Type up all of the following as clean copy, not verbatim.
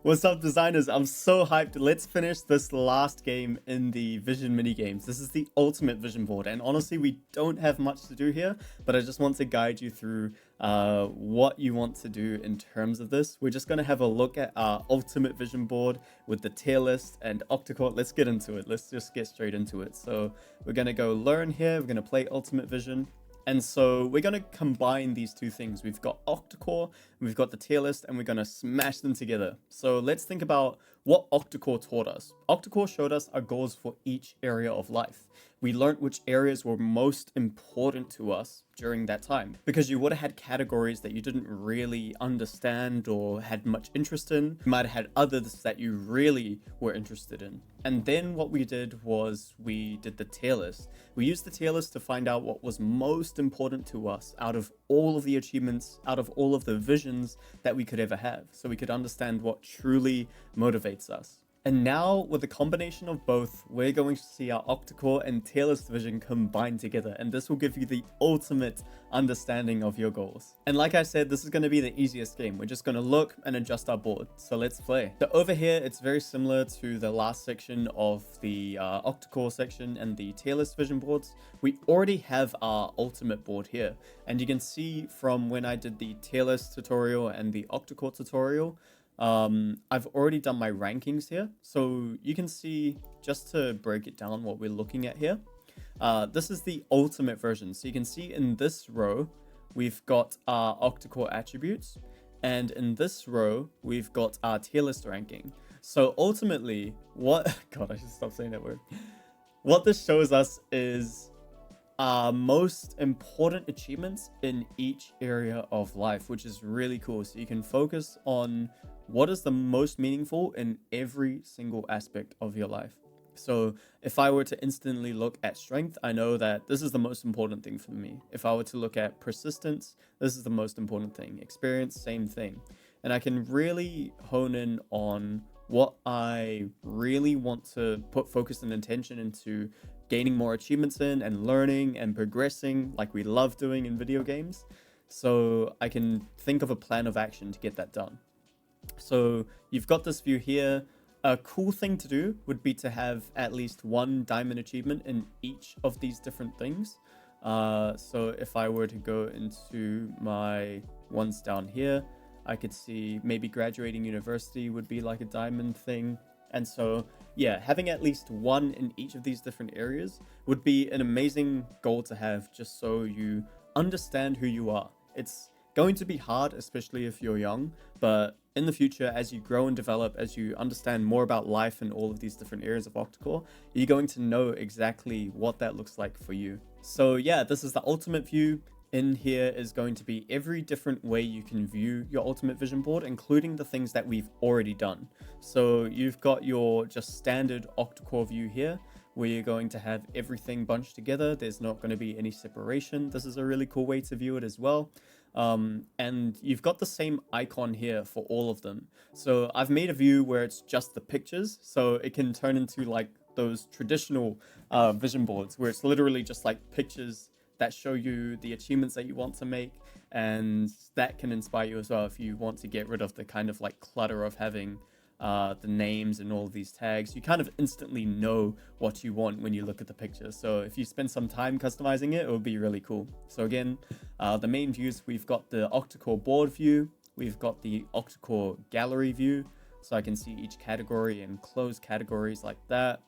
What's up, designers? I'm so hyped. Let's finish this last game in the vision mini games. This is the ultimate vision board, and honestly, we don't have much to do here, but I just want to guide you through what you want to do in terms of this. We're just going to have a look at our ultimate vision board with the tier list and octa-core. Let's get into it. Let's just get straight into it. So we're going to go learn here. We're going to play ultimate vision. And so we're going to combine these two things. We've got octa-core, we've got the tier list, and we're going to smash them together. So let's think about what octa-core taught us. Octa-core showed us our goals for each area of life. We learned which areas were most important to us during that time, because you would have had categories that you didn't really understand or had much interest in. You might have had others that you really were interested in. And then what we did was we did the tier list. We used the tier list to find out what was most important to us out of all of the achievements, out of all of the visions that we could ever have, so we could understand what truly motivates us. And now, with a combination of both, we're going to see our octa-core and tier list vision combined together, and this will give you the ultimate understanding of your goals. And like I said, this is going to be the easiest game. We're just going to look and adjust our board. So let's play. So over here, it's very similar to the last section of the octa-core section and the tier list vision boards. We already have our ultimate board here, and you can see from when I did the tier list tutorial and the octa-core tutorial, I've already done my rankings here. So you can see, just to break it down, what we're looking at here. This is the ultimate version. So you can see in this row, we've got our octa-core attributes. And in this row, we've got our tier list ranking. So ultimately, God, I should stop saying that word. What this shows us is our most important achievements in each area of life, which is really cool. So you can focus on what is the most meaningful in every single aspect of your life. So if I were to instantly look at strength, I know that this is the most important thing for me. If I were to look at persistence, this is the most important thing. Experience, same thing. And I can really hone in on what I really want to put focus and attention into gaining more achievements in and learning and progressing like we love doing in video games. So I can think of a plan of action to get that done. So you've got this view here. A cool thing to do would be to have at least one diamond achievement in each of these different things. So if I were to go into my ones down here, I could see maybe graduating university would be like a diamond thing. And so, yeah, having at least one in each of these different areas would be an amazing goal to have, just so you understand who you are. It's going to be hard, especially if you're young, but in the future, as you grow and develop, as you understand more about life in all of these different areas of octa-core, you're going to know exactly what that looks like for you. So yeah, this is the ultimate view. In here is going to be every different way you can view your ultimate vision board, including the things that we've already done. So you've got your just standard octa-core view here, where you're going to have everything bunched together. There's not going to be any separation. This is a really cool way to view it as well. And you've got the same icon here for all of them. So I've made a view where it's just the pictures, so it can turn into like those traditional vision boards where it's literally just like pictures that show you the achievements that you want to make, and that can inspire you as well if you want to get rid of the kind of like clutter of having the names and all of these tags. You kind of instantly know what you want when you look at the picture. So if you spend some time customizing it, it will be really cool. So again, the main views, we've got the octa-core board view, we've got the octa-core gallery view, so I can see each category and close categories like that.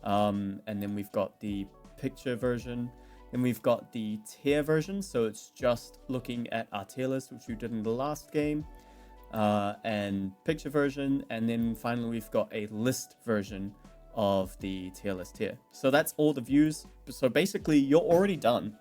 And then we've got the picture version. Then we've got the tier version, so it's just looking at our tier list, which we did in the last game, and picture version. And then finally, we've got a list version of the tier list here. So that's all the views. So basically, you're already done.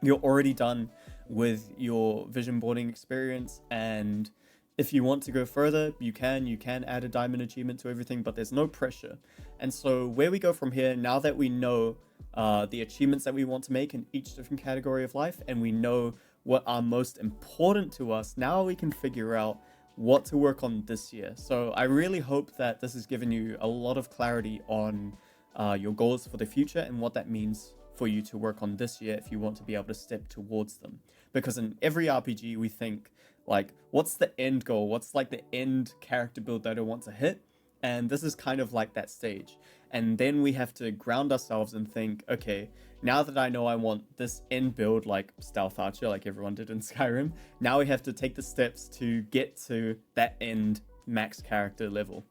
You're already done with your vision boarding experience. And if you want to go further, you can add a diamond achievement to everything, but there's no pressure. And so where we go from here, now that we know the achievements that we want to make in each different category of life, and we know what are most important to us, now we can figure out what to work on this year. So I really hope that this has given you a lot of clarity on your goals for the future and what that means for you to work on this year if you want to be able to step towards them. Because in every RPG, we think like what's the end goal, what's like the end character build that I want to hit. And this is kind of like that stage. And then we have to ground ourselves and think, okay, now that I know I want this end build like Stealth Archer, like everyone did in Skyrim, now we have to take the steps to get to that end max character level.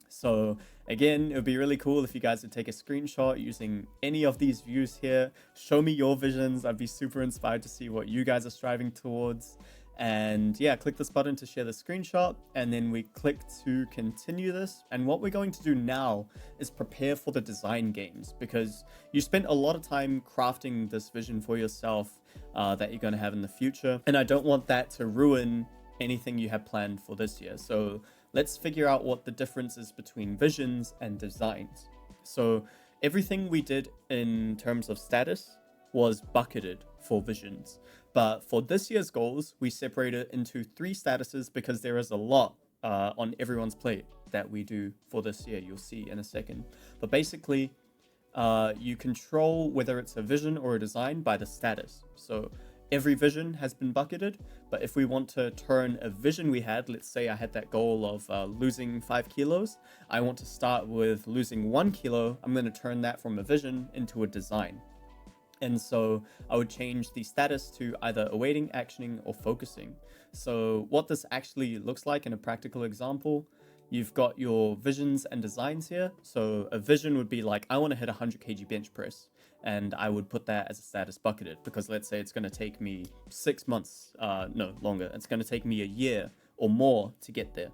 So again, it would be really cool if you guys would take a screenshot using any of these views here. Show me your visions. I'd be super inspired to see what you guys are striving towards. And yeah, click this button to share the screenshot, and then we click to continue this. And what we're going to do now is prepare for the design games, because you spent a lot of time crafting this vision for yourself that you're going to have in the future. And I don't want that to ruin anything you have planned for this year. So let's figure out what the difference is between visions and designs. So everything we did in terms of status was bucketed for visions. But for this year's goals, we separated into 3 statuses because there is a lot on everyone's plate that we do for this year. You'll see in a second. But basically, you control whether it's a vision or a design by the status. So every vision has been bucketed, but if we want to turn a vision we had, let's say I had that goal of losing 5 kilos, I want to start with losing 1 kilo, I'm going to turn that from a vision into a design. And so I would change the status to either awaiting, actioning, or focusing. So what this actually looks like in a practical example, you've got your visions and designs here. So a vision would be like, I want to hit 100 kg bench press. And I would put that as a status bucketed, because let's say it's going to take me 6 months, no, longer. It's going to take me a year or more to get there.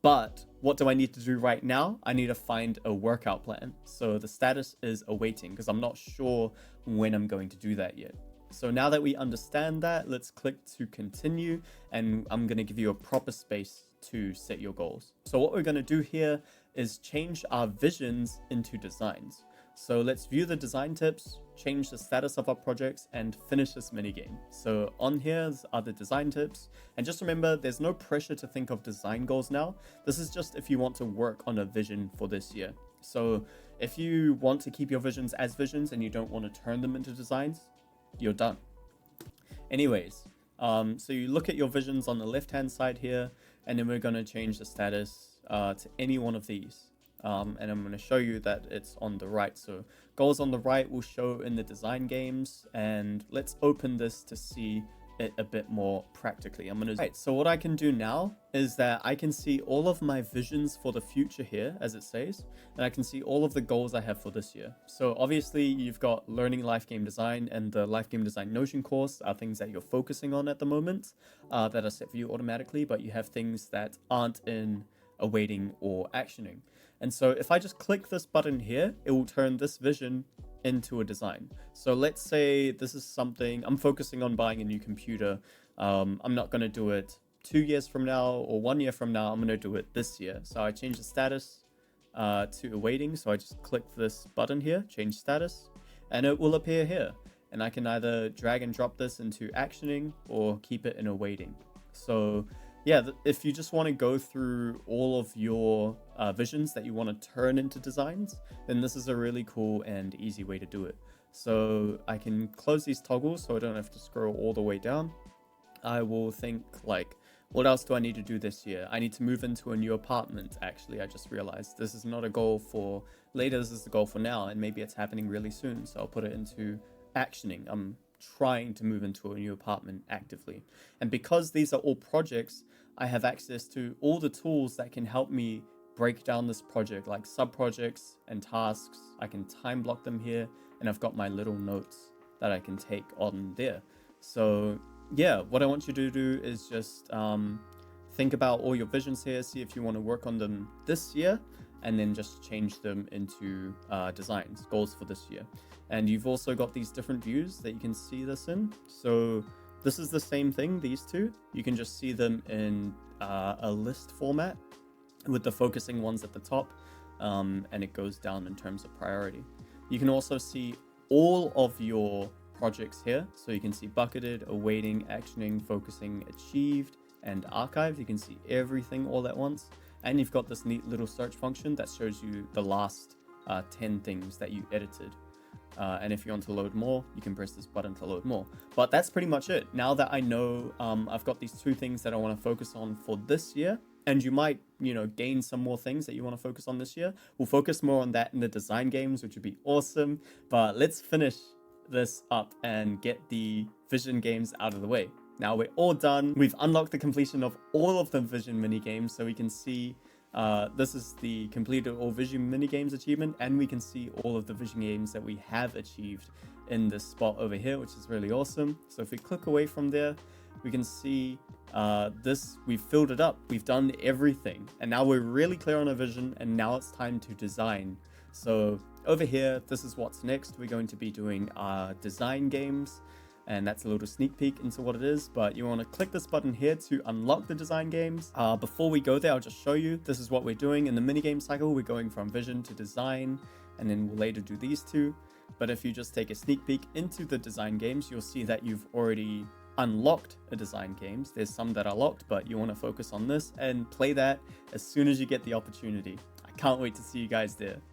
But what do I need to do right now? I need to find a workout plan. So the status is awaiting, because I'm not sure when I'm going to do that yet. So now that we understand that, let's click to continue, and I'm going to give you a proper space to set your goals. So what we're going to do here is change our visions into designs. So let's view the design tips, change the status of our projects, and finish this minigame. So on here are the design tips. And just remember, there's no pressure to think of design goals now. This is just if you want to work on a vision for this year. So if you want to keep your visions as visions and you don't want to turn them into designs, you're done. Anyways, so you look at your visions on the left-hand side here, and then we're going to change the status to any one of these. And I'm going to show you that it's on the right. So goals on the right will show in the design games, and let's open this to see it a bit more practically. Right, so what I can do now is that I can see all of my visions for the future here, as it says, and I can see all of the goals I have for this year. So obviously you've got learning life game design, and the life game design Notion course are things that you're focusing on at the moment that are set for you automatically, but you have things that aren't in awaiting or actioning. And so if I just click this button here, it will turn this vision into a design. So let's say this is something I'm focusing on buying a new computer. I'm not going to do it 2 years from now or 1 year from now. I'm going to do it this year. So I change the status to awaiting. So I just click this button here, change status, and it will appear here. And I can either drag and drop this into actioning or keep it in awaiting. So yeah, if you just want to go through all of your visions that you want to turn into designs, then this is a really cool and easy way to do it. So I can close these toggles so I don't have to scroll all the way down. I will think like, what else do I need to do this year? I need to move into a new apartment. Actually, I just realized this is not a goal for later. This is the goal for now, and maybe it's happening really soon. So I'll put it into actioning. I'm trying to move into a new apartment actively. And because these are all projects, I have access to all the tools that can help me break down this project, like sub-projects and tasks. I can time block them here, and I've got my little notes that I can take on there. So yeah, what I want you to do is just think about all your visions here, see if you want to work on them this year, and then just change them into designs, goals for this year. And you've also got these different views that you can see this in. So this is the same thing, these two. You can just see them in a list format with the focusing ones at the top, and it goes down in terms of priority. You can also see all of your projects here. So you can see bucketed, awaiting, actioning, focusing, achieved, and archived. You can see everything all at once. And you've got this neat little search function that shows you the last 10 things that you edited. And if you want to load more, you can press this button to load more. But that's pretty much it. Now that I know I've got these 2 things that I want to focus on for this year, and you might, gain some more things that you want to focus on this year. We'll focus more on that in the design games, which would be awesome. But let's finish this up and get the vision games out of the way. Now we're all done. We've unlocked the completion of all of the vision mini games, so we can see this is the completed all vision mini games achievement, and we can see all of the vision games that we have achieved in this spot over here, which is really awesome. So if we click away from there, we can see this, we've filled it up, we've done everything, and now we're really clear on our vision, and now it's time to design. So over here, this is what's next. We're going to be doing our design games, and that's a little sneak peek into what it is. But you want to click this button here to unlock the design games. Before we go there, I'll just show you, this is what we're doing in the minigame cycle. We're going from vision to design, and then we'll later do these 2. But if you just take a sneak peek into the design games, you'll see that you've already unlocked a design games. There's some that are locked, but you want to focus on this and play that as soon as you get the opportunity. I can't wait to see you guys there.